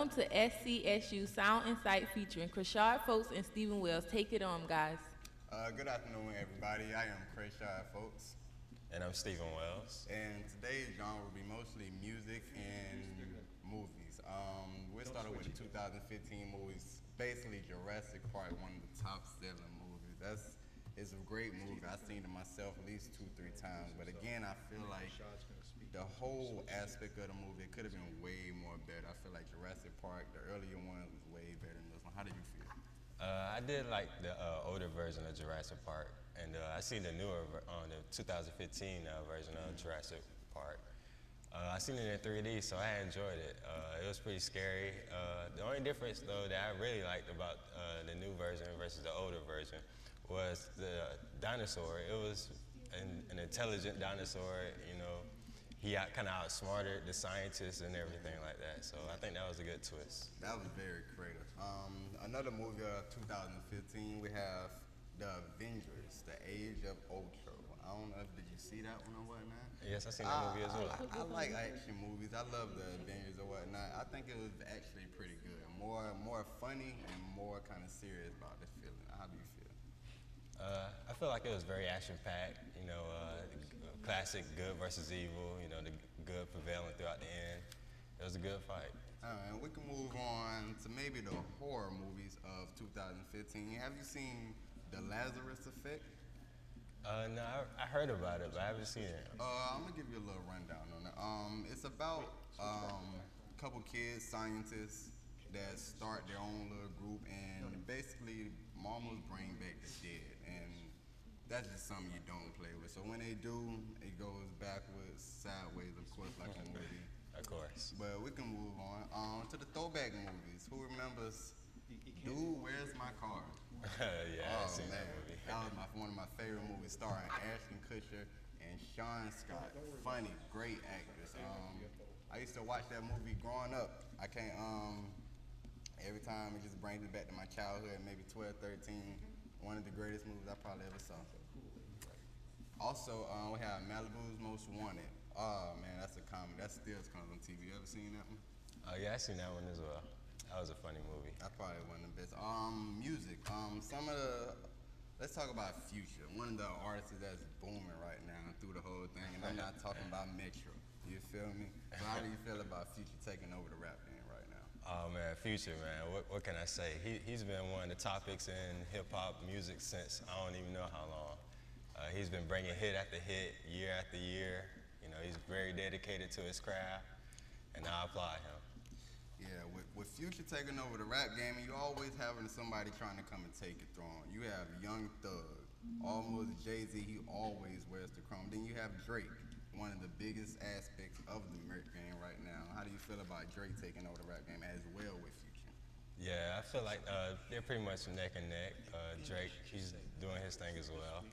Welcome to SCSU Sound and Sight featuring Craishaud, Foulks, and Stephen Wells. Take it on, guys. Good afternoon, everybody. I am Craishaud, Foulks. And I'm Stephen Wells. And today's genre will be mostly music and movies. We started with the 2015 movies, basically Jurassic Park, one of the top selling movies. It's a great movie. I've seen it myself at least 2-3 times. But again, I feel like the whole aspect of the movie, it could have been way more better. I feel like Jurassic Park, the earlier one, was way better than this one. How did you feel? I did like the older version of Jurassic Park, and I seen the newer, the 2015 version of Jurassic Park. I seen it in 3D, so I enjoyed it. It was pretty scary. The only difference, though, that I really liked about the new version versus the older version was the dinosaur. It was an intelligent dinosaur, you know. He kind of outsmarted the scientists and everything like that. So I think that was a good twist. That was very creative. Another movie of 2015, we have The Avengers, The Age of Ultron. I don't know if did you see that one or whatnot? Yes, I seen that movie as well. I like action movies. I love The Avengers or whatnot. I think it was actually pretty good. More funny and more kind of serious about the feeling. How do you feel? I feel like it was very action-packed, you know, classic good versus evil, you know, the good prevailing throughout the end. It was a good fight. And we can move on to maybe the horror movies of 2015. Have you seen The Lazarus Effect? No, I heard about it, but I haven't seen it. I'm gonna give you a little rundown on it. It's about a couple kids, scientists, that start their own little group and basically almost bring back the dead. And that's just something you don't play with. So when they do, it goes backwards, sideways, of course, like a movie. Of course. But we can move on to the throwback movies. Who remembers Dude, Where's My Car? Yeah, I've seen that movie. That was one of my favorite movies, starring Ashton Kutcher and Sean Scott. Funny, great actors. I used to watch that movie growing up. I can't, every time it just brings me back to my childhood, maybe 12, 13. One of the greatest movies I probably ever saw. Also, we have Malibu's Most Wanted. Oh man, that's a comedy. That still comes on TV. You ever seen that one? Oh yeah, I seen that one as well. That was a funny movie. That's probably one of the best. Music. Let's talk about Future. One of the artists that's booming right now through the whole thing, and I'm not talking about Metro. You feel me? So how do you feel about Future taking over the rap game right now? Oh man, Future, man, what can I say? He's been one of the topics in hip-hop music since I don't even know how long. He's been bringing hit after hit, year after year. You know, he's very dedicated to his craft, and I applaud him. Yeah, with Future taking over the rap game, you always having somebody trying to come and take your throne. You have Young Thug, almost Jay-Z, he always wears the crown. Then you have Drake, one of the biggest aspects of the rap game right now. How do you feel about Drake taking over the rap game as well with Future? Yeah, I feel like they're pretty much neck and neck. Drake, he's doing his thing as well.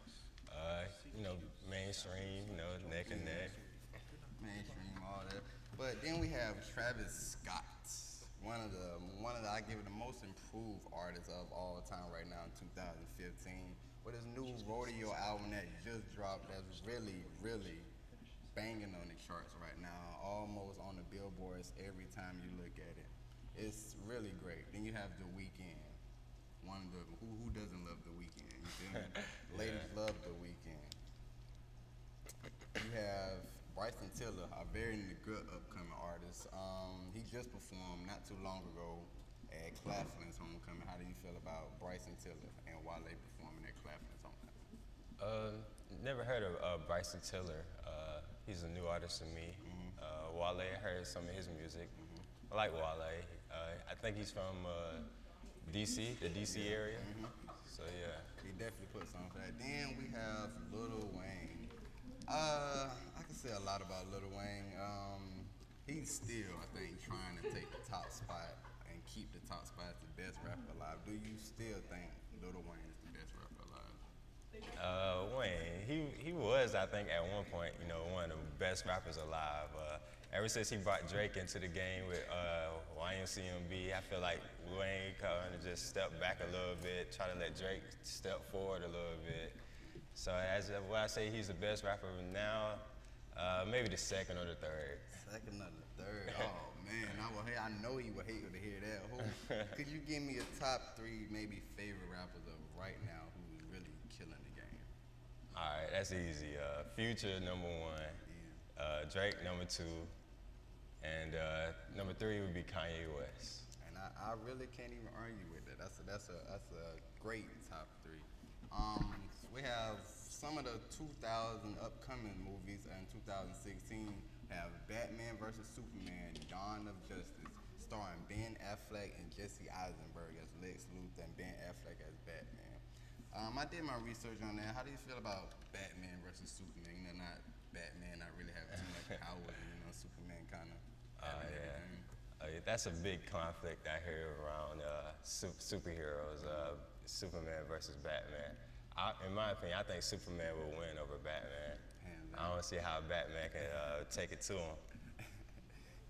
You know, mainstream, you know, neck and neck. Mainstream, all that. But then we have Travis Scott, one of the I give it the most improved artists of all time right now in 2015, with his new Rodeo album that just dropped. That's really, really banging on the charts right now, almost on the billboards every time you look at it. It's really great. Then you have The Weeknd. One of the who doesn't love The Weeknd? You feel me? Ladies love The Weeknd. You have Bryson Tiller, a very good upcoming artist. He just performed not too long ago at Claflin's Homecoming. How do you feel about Bryson Tiller and Wale performing at Claflin's Homecoming? Never heard of Bryson Tiller. He's a new artist to me. Wale, I heard some of his music. I like Wale. I think he's from DC, the DC area. So yeah. He definitely put something for that. Then we have Lil Wayne. I can say a lot about Lil Wayne. He's still, I think, trying to take the top spot and keep the top spot as the best rapper alive. Do you still think Lil Wayne is the best rapper alive? Wayne, he was, I think, at one point, you know, one of the best rappers alive. Ever since he brought Drake into the game with YMCMB, I feel like Wayne kind of just stepped back a little bit, try to let Drake step forward a little bit. So as when I say he's the best rapper now, maybe the second or the third. Second or the third, oh man. man, I know you would hate to hear that. Could you give me a top 3 maybe favorite rappers of right now who's really killing the game? All right, that's easy. Future #1, Drake #2, and #3 would be Kanye West. And I really can't even argue with that. That's a great top 3. We have some of the 2000 upcoming movies in 2016 have Batman vs. Superman, Dawn of Justice, starring Ben Affleck and Jesse Eisenberg as Lex Luthor and Ben Affleck as Batman. I did my research on that. How do you feel about Batman vs. Superman? You know, not Batman, not really have too much power, Superman kind of. That's a big conflict I hear around superheroes, Superman versus Batman. In my opinion, I think Superman will win over Batman. I don't see how Batman can take it to him.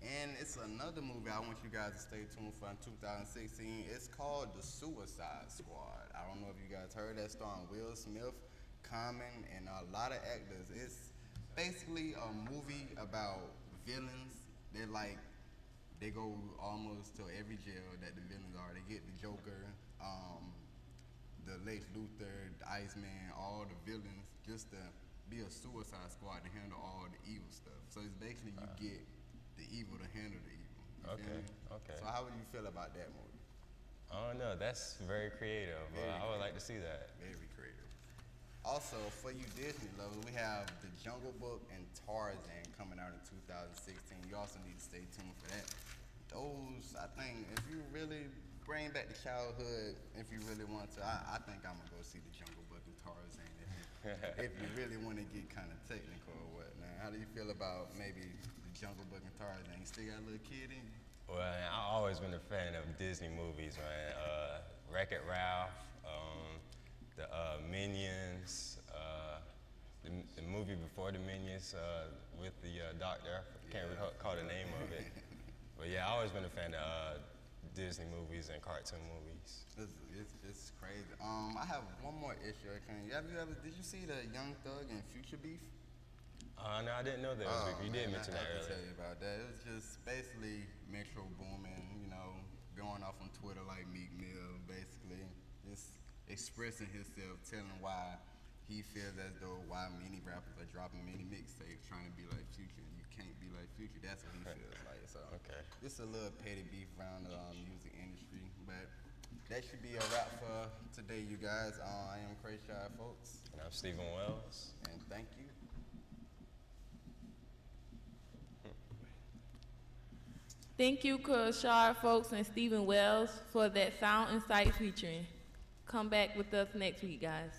And it's another movie I want you guys to stay tuned for in 2016. It's called The Suicide Squad. I don't know if you guys heard that, starring Will Smith, Common, and a lot of actors. It's basically a movie about villains. They go almost to every jail that the villains are. They get the Joker, the Lex Luthor, the Iceman, all the villains, just to be a Suicide Squad to handle all the evil stuff. So it's basically you get the evil to handle the evil. Okay. So how would you feel about that movie? I don't know. That's very creative. I would like to see that. Very creative. Also, for you Disney lovers, we have The Jungle Book and Tarzan coming out in 2016. You also need to stay tuned for that. Those, I think, if you really bring back the childhood, if you really want to, I think I'm going to go see The Jungle Book and Tarzan if you really want to get kind of technical or whatnot. How do you feel about maybe The Jungle Book and Tarzan? You still got a little kid in you? Well, I've always been a fan of Disney movies, man. Wreck-It Ralph, the Minions, the movie before the Minions with the doctor. I can't recall the name of it. But yeah, I've always been a fan of Disney movies and cartoon movies. It's crazy. I have one more issue. Did you see the Young Thug and Future beef? No, I didn't know that was beef. You did mention that earlier. I can tell you about that. It was just basically Metro Boomin, going off on Twitter like Meek Mill, basically just expressing himself, telling why he feels as though why many rappers are dropping many mixtapes trying to be like Future, and you can't be like Future. That's what he feels like. So just a little petty beef around the music industry, but that should be a wrap for today, you guys. I am Craishaud, folks. And I'm Stephen Wells. And thank you. Thank you, Craishaud, folks, and Stephen Wells for that Sound and Sight featuring. Come back with us next week, guys.